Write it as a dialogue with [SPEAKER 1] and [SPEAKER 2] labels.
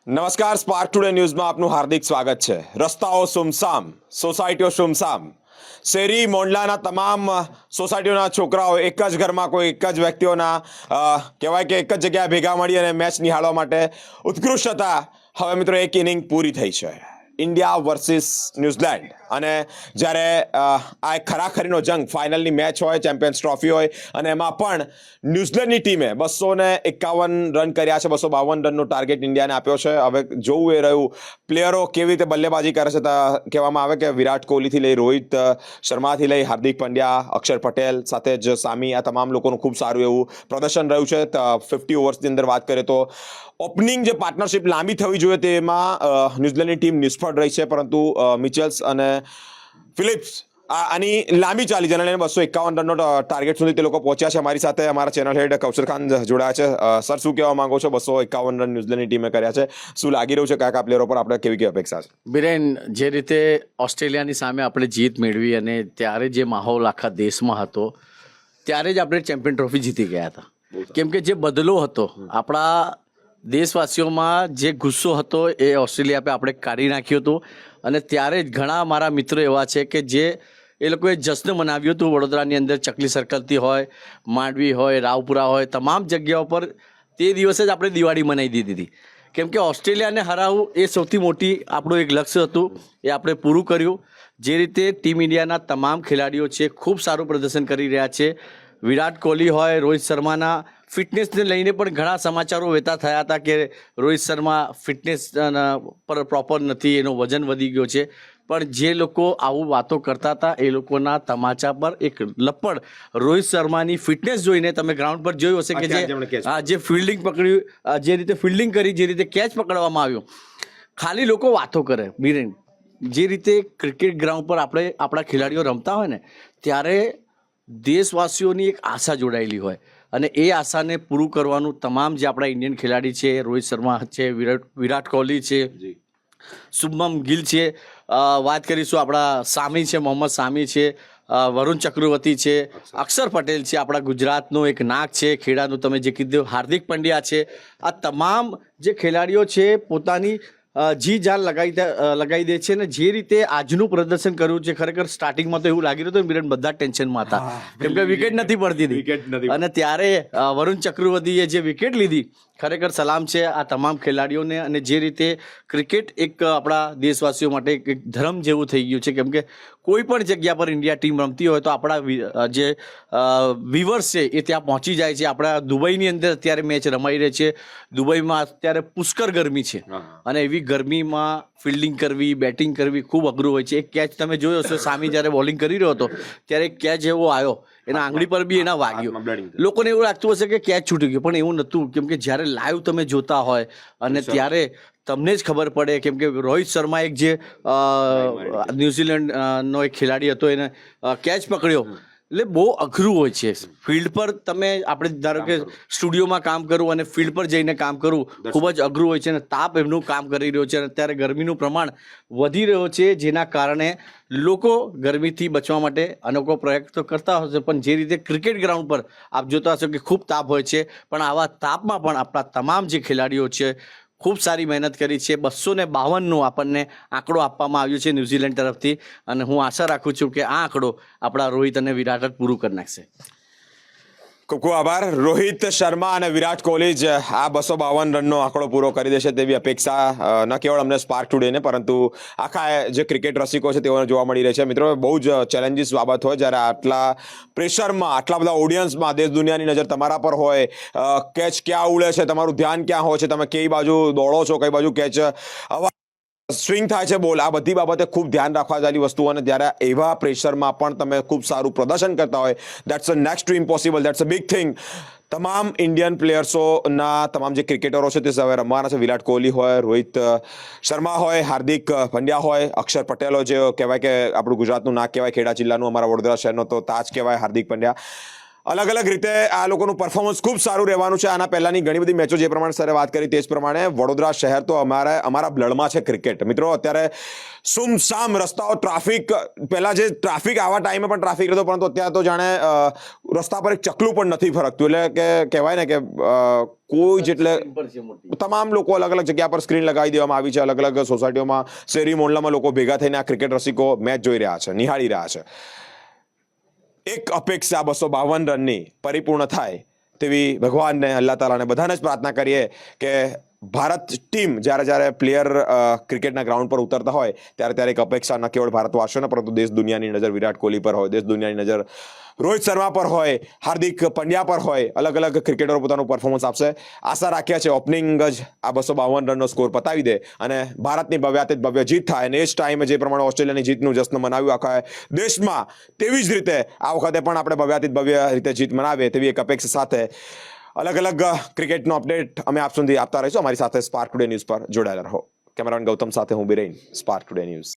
[SPEAKER 1] નમસ્કાર, spark today ન્યૂઝમાં આપનું હાર્દિક સ્વાગત છે. રસ્તાઓ સુમસામ, સોસાયટીઓ સુમસામ. શેરી મોંડલાના તમામ સોસાયટીઓના છોકરાઓ એક જ ઘરમાં કોઈ એક જ વ્યક્તિઓના કહેવાય કે એક જ જગ્યાએ ભેગા મળી અને મેચ નિહાળવા માટે ઉત્કૃષ્ટ હતા. હવે મિત્રો એક ઇનિંગ પૂરી થઈ છે, ઇન્ડિયા વર્સિસ ન્યૂઝીલેન્ડ. અને જ્યારે આ એક ખરાખરીનો જંગ, ફાઇનલની મેચ હોય, ચેમ્પિયન્સ ટ્રોફી હોય, અને એમાં પણ ન્યૂઝીલેન્ડની ટીમે 251 રન કર્યા છે. 252 રનનો ટાર્ગેટ ઇન્ડિયાને આપ્યો છે. હવે જોવું એ રહ્યું પ્લેયરો કેવી રીતે બલ્લેબાજી કરે છે. કહેવામાં આવે કે વિરાટ કોહલીથી લઈ રોહિત શર્માથી લઈ હાર્દિક પંડ્યા, અક્ષર પટેલ સાથે જ સામી, આ તમામ લોકોનું ખૂબ સારું એવું પ્રદર્શન રહ્યું છે. 50 ઓવર્સની અંદર વાત કરીએ તો ઓપનિંગ જે પાર્ટનરશિપ લાંબી થવી જોઈએ તેમાં ન્યૂઝીલેન્ડની ટીમ નિષ્ફળ રહી છે, પરંતુ મિચેલ્સ અને ફિલિપ્સ આની લાંબી ચાલી છે અને 251 રનનો ટાર્ગેટ સુધી તે લોકો પહોંચ્યા છે. અમારી સાથે અમારા ચેનલ હેડ કૌશર ખાન જોડાયા છે. સર, શું કહેવા માંગો છો? 251 રન ન્યૂઝીલેન્ડની ટીમે કર્યા છે. શું લાગી રહ્યું છે કયા પ્લેયરો પર આપણે કેવી અપેક્ષા છે?
[SPEAKER 2] બિરેન, જે રીતે ઓસ્ટ્રેલિયાની સામે આપણે જીત મેળવી અને ત્યારે જે માહોલ આખા દેશમાં હતો, ત્યારે જ આપણે ચેમ્પિયન ટ્રોફી જીતી ગયા હતા. કેમ કે જે બદલો હતો આપણા દેશવાસીઓમાં, જે ગુસ્સો હતો એ ઓસ્ટ્રેલિયા પર આપણે કાઢી નાખ્યો હતો. અને ત્યારે જ ઘણા મારા મિત્રો એવા છે કે જે એ લોકોએ જશ્ન મનાવ્યું હતું. વડોદરાની અંદર ચકલી સર્કલથી હોય, માંડવી હોય, રાવપુરા હોય, તમામ જગ્યાઓ પર તે દિવસે જ આપણે દિવાળી મનાવી દીધી હતી. કેમ કે ઓસ્ટ્રેલિયાને હરાવવું એ સૌથી મોટી આપણું એક લક્ષ્ય હતું, એ આપણે પૂરું કર્યું. જે રીતે ટીમ ઇન્ડિયાના તમામ ખેલાડીઓ છે ખૂબ સારું પ્રદર્શન કરી રહ્યા છે. વિરાટ કોહલી હોય, રોહિત શર્માના ફિટનેસને લઈને પણ ઘણા સમાચારો વહેતા થયા હતા કે રોહિત શર્મા ફિટનેસ પર પ્રોપર નથી, એનો વજન વધી ગયો છે. પણ જે લોકો આવું વાતો કરતા હતા એ લોકોના તમાચા પર એક લપડ રોહિત શર્માની ફિટનેસ જોઈને તમે ગ્રાઉન્ડ પર જોયું હશે કે જે ફિલ્ડિંગ પકડ્યું, જે રીતે ફિલ્ડિંગ કરી, જે રીતે કેચ પકડવામાં આવ્યો. ખાલી લોકો વાતો કરે. બીરેન, જે રીતે ક્રિકેટ ગ્રાઉન્ડ પર આપણે આપણા ખેલાડીઓ રમતા હોય ને, ત્યારે દેશવાસીઓની એક આશા જોડાયેલી હોય અને એ આશાને પૂરું કરવાનું તમામ જે આપણા ઇન્ડિયન ખેલાડી છે, રોહિત શર્મા છે, વિરાટ કોહલી છે, શુભમન ગિલ છે, વાત કરીશું આપણા સામી છે, મોહમ્મદ સામી છે, વરુણ ચક્રવર્તી છે, અક્ષર પટેલ છે, આપણા ગુજરાતનો એક નાક છે, ખેડાનું તમે જે કીધું, હાર્દિક પંડ્યા છે. આ તમામ જે ખેલાડીઓ છે પોતાની જી જાન લગાવી દે છે. અને જે રીતે આજનું પ્રદર્શન કર્યું છે, ખરેખર સ્ટાર્ટિંગમાં તો એવું લાગી રહ્યું હતું વિરેન બધા ટેન્શનમાં હતા કેમ કે વિકેટ નથી પડતી હતી. અને ત્યારે વરુણ ચક્રવર્તીએ જે વિકેટ લીધી, ખરેખર સલામ છે આ તમામ ખેલાડીઓને. અને જે રીતે ક્રિકેટ એક આપણા દેશવાસીઓ માટે એક ધર્મ જેવું થઈ ગયું છે. કેમ કે કોઈ પણ જગ્યા પર ઇન્ડિયા ટીમ રમતી હોય તો આપણા જે વ્યુઅર્સ છે એ ત્યાં પહોંચી જાય છે. આપણા દુબઈની અંદર અત્યારે મેચ રમાઈ રહી છે. દુબઈમાં અત્યારે પુષ્કળ ગરમી છે અને એવી ગરમીમાં ફિલ્ડિંગ કરવી, બેટિંગ કરવી ખૂબ અઘરું હોય છે. એક કેચ તમે જોયો હશો, સામી જ્યારે બોલિંગ કરી રહ્યો હતો ત્યારે એક કેચ એવો આવ્યો, એના આંગળી પર બી એના વાગ્યો. લોકોને એવું લાગતું હશે કે કેચ છૂટી ગયું, પણ એવું નહોતું. કેમ કે જ્યારે લાઈવ તમે જોતા હોય અને ત્યારે તમને જ ખબર પડે. કેમ કે રોહિત શર્મા એક જે ન્યૂઝીલેન્ડનો એક ખેલાડી હતો, એને કેચ પકડ્યો. એટલે બહુ અઘરું હોય છે ફિલ્ડ પર. તમે આપણે ધારો કે સ્ટુડિયોમાં કામ કરવું અને ફિલ્ડ પર જઈને કામ કરવું ખૂબ જ અઘરું હોય છે. અને તાપ એમનું કામ કરી રહ્યો છે અને અત્યારે ગરમીનું પ્રમાણ વધી રહ્યો છે, જેના કારણે લોકો ગરમીથી બચવા માટે અનેકો પ્રયત્નો કરતા હશે. પણ જે રીતે ક્રિકેટ ગ્રાઉન્ડ પર આપ જોતા હશો કે ખૂબ તાપ હોય છે, પણ આવા તાપમાં પણ આપણા તમામ જે ખેલાડીઓ છે ખૂબ સારી મહેનત કરી છે. 252નું આપણને આંકડો આપવામાં આવ્યો છે ન્યૂઝીલેન્ડ તરફથી. અને હું આશા રાખું છું કે આ આંકડો આપણા રોહિત અને વિરાટ જ પૂરું કરી નાખશે.
[SPEAKER 1] ખૂબ ખૂબ આભાર. રોહિત શર્મા અને વિરાટ કોહલી જ આ 252 રનનો આંકડો પૂરો કરી દેશે તેવી અપેક્ષા ન કેવળ અમને સ્પાર્ક ટુડેને, પરંતુ આખા જે ક્રિકેટ રસિકો છે તેઓને જોવા મળી રહી છે. મિત્રો, બહુ જ ચેલેન્જીસ બાબત હોય જ્યારે આટલા પ્રેશરમાં, આટલા બધા ઓડિયન્સમાં દેશ દુનિયાની નજર તમારા પર હોય, કેચ ક્યાં ઉડે છે, તમારું ધ્યાન ક્યાં હોય છે, તમે કઈ બાજુ દોડો છો, કઈ બાજુ કેચ સ્વિંગ થાય છે, બોલ, આ બધી બાબતે ખૂબ ધ્યાન રાખવા જેવી વસ્તુ. અને ત્યારે એવા પ્રેશરમાં પણ તમે ખૂબ સારું પ્રદર્શન કરતા હોય, that's a next to impossible, that's a big thing. તમામ ઇન્ડિયન પ્લેયર્સોના તમામ જે ક્રિકેટરો છે તે હવે રમવાના છે. વિરાટ કોહલી હોય, રોહિત શર્મા હોય, હાર્દિક પંડ્યા હોય, અક્ષર પટેલ હોય, જે કહેવાય કે આપણું ગુજરાતનું નાક કહેવાય, ખેડા જિલ્લાનું, અમારા વડોદરા શહેરનો તો તાજ કહેવાય હાર્દિક પંડ્યા. અલગ અલગ રીતે આ લોકોનું પરફોર્મન્સ ખૂબ સારું રહેવાનું છે. આના પહેલાની ઘણી બધી મેચો જે પ્રમાણે સરે વાત કરી તે જ પ્રમાણે વડોદરા શહેર તો અમારા બ્લડમાં છે ક્રિકેટ. મિત્રો અત્યારે સુમસામ રસ્તાઓ, ટ્રાફિક, પહેલા જે ટ્રાફિક આવા ટાઈમે પણ ટ્રાફિક રહેતો, પરંતુ અત્યારે તો જાણે રસ્તા પર એક ચકલું પણ નથી ફરકતું. એટલે કે કહેવાય ને કે કોઈ જેટલે તમામ લોકો અલગ અલગ જગ્યા પર સ્ક્રીન લગાવી દેવામાં આવી છે. અલગ અલગ સોસાયટીઓમાં, શેરી મોહલ્લામાં લોકો ભેગા થઈને આ ક્રિકેટ રસિકો મેચ જોઈ રહ્યા છે, નિહાળી રહ્યા છે. એક અપેક્ષા 252 રનની પરિપૂર્ણ થાય તેવી ભગવાનને, અલ્લાહ તાલાને બધાને જ પ્રાર્થના કરીએ કે ભારત ટીમ જ્યારે પ્લેયર ક્રિકેટના ગ્રાઉન્ડ પર ઉતરતા હોય ત્યારે એક અપેક્ષા ન કેવળ ભારતવાસીઓને પરંતુ દેશ દુનિયાની નજર વિરાટ કોહલી પર હોય, દેશ દુનિયાની નજર રોહિત શર્મા પર હોય, હાર્દિક પંડ્યા પર હોય. અલગ અલગ ક્રિકેટરો પોતાનું પરફોર્મન્સ આપશે. આશા રાખ્યા છે ઓપનિંગ જ આ 252 રનનો સ્કોર પતાવી દે અને ભારતની ભવ્યાતીત ભવ્ય જીત થાય. અને એ જ ટાઈમે જે પ્રમાણે ઓસ્ટ્રેલિયાની જીતનું જશ્ન મનાવ્યું આખા દેશમાં, તેવી જ રીતે આ વખતે પણ આપણે ભવ્યાતીત ભવ્ય રીતે જીત મનાવીએ તેવી એક અપેક્ષા સાથે અલગ અલગ ક્રિકેટનો અપડેટ અમે આપ સુધી આપતા રહીશું. અમારી સાથે સ્પાર્ક ટુડે ન્યૂઝ પર જોડાયેલા રહો. કેમેરામેન ગૌતમ સાથે હું બિરેન, સ્પાર્ક ટુડે ન્યૂઝ.